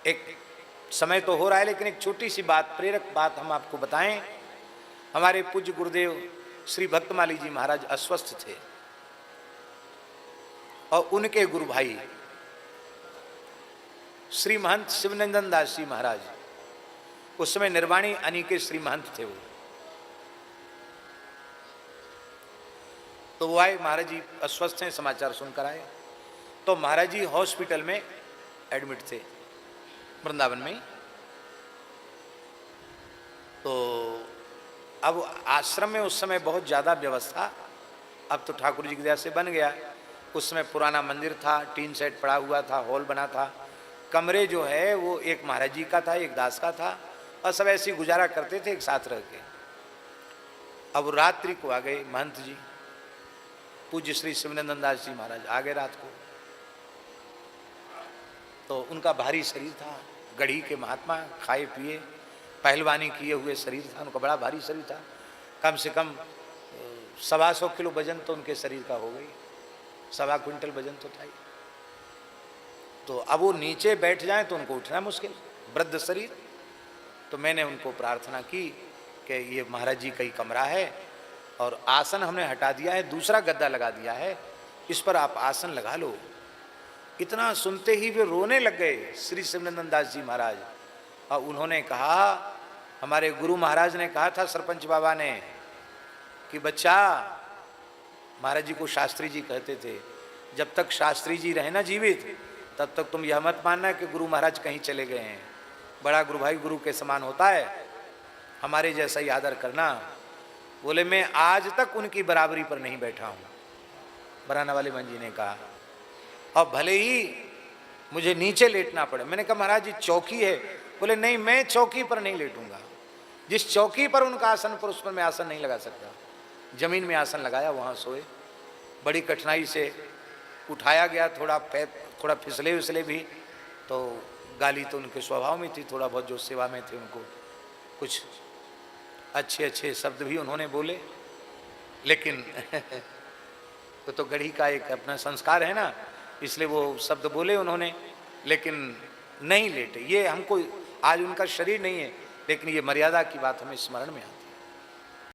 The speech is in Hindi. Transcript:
एक समय तो हो रहा है, लेकिन एक छोटी सी बात, प्रेरक बात हम आपको बताएं। हमारे पूज्य गुरुदेव श्री भक्तमाली जी महाराज अस्वस्थ थे और उनके गुरु भाई श्री महंत शिवनंदन दास जी महाराज, उस समय निर्वाणी अनिके श्री महंत थे वो, तो वो आए, महाराज जी अस्वस्थ हैं, समाचार सुनकर आए। तो महाराज जी हॉस्पिटल में एडमिट थे वृंदावन में। तो अब आश्रम में उस समय बहुत ज़्यादा व्यवस्था, अब तो ठाकुर जी की दया से बन गया। उस समय पुराना मंदिर था, टीन सेट पड़ा हुआ था, हॉल बना था, कमरे जो है वो एक महाराज जी का था, एक दास का था, और सब ऐसे ही गुजारा करते थे एक साथ रह के। अब रात्रि को आ गए महंत जी, पूज्य श्री शिवनंदन दास जी महाराज आ गए रात को। तो उनका भारी शरीर था, गढ़ी के महात्मा, खाए पिए पहलवानी किए हुए शरीर था, उनका बड़ा भारी शरीर था, कम से कम 125 किलो वजन तो उनके शरीर का हो गई, 1.25 क्विंटल वजन तो था ही। तो अब वो नीचे बैठ जाए तो उनको उठना मुश्किल, वृद्ध शरीर। तो मैंने उनको प्रार्थना की कि ये महाराज जी का ही कमरा है और आसन हमने हटा दिया है, दूसरा गद्दा लगा दिया है, इस पर आप आसन लगा लो। इतना सुनते ही वे रोने लग गए श्री शिवनंदन दास जी महाराज। और उन्होंने कहा, हमारे गुरु महाराज ने कहा था सरपंच बाबा ने कि बच्चा, महाराज जी को शास्त्री जी कहते थे, जब तक शास्त्री जी रहे ना जीवित, तब तक तुम यह मत मानना कि गुरु महाराज कहीं चले गए हैं। बड़ा गुरु भाई गुरु के समान होता है, हमारे जैसा ही आदर करना। बोले मैं आज तक उनकी बराबरी पर नहीं बैठा हूँ, बराना वाले मन जी ने कहा, और भले ही मुझे नीचे लेटना पड़े। मैंने कहा महाराज जी चौकी है। बोले नहीं, मैं चौकी पर नहीं लेटूंगा, जिस चौकी पर उनका आसन पर, उस पर मैं आसन नहीं लगा सकता। जमीन में आसन लगाया, वहाँ सोए। बड़ी कठिनाई से उठाया गया, थोड़ा पैर थोड़ा फिसले विसले भी, तो गाली तो उनके स्वभाव में थी, थोड़ा बहुत जो सेवा में थे उनको कुछ अच्छे अच्छे शब्द भी उन्होंने बोले, लेकिन तो गढ़ी का एक अपना संस्कार है ना, इसलिए वो शब्द बोले उन्होंने, लेकिन नहीं लेटे। ये हमको आज उनका शरीर नहीं है, लेकिन ये मर्यादा की बात हमें स्मरण में आती है।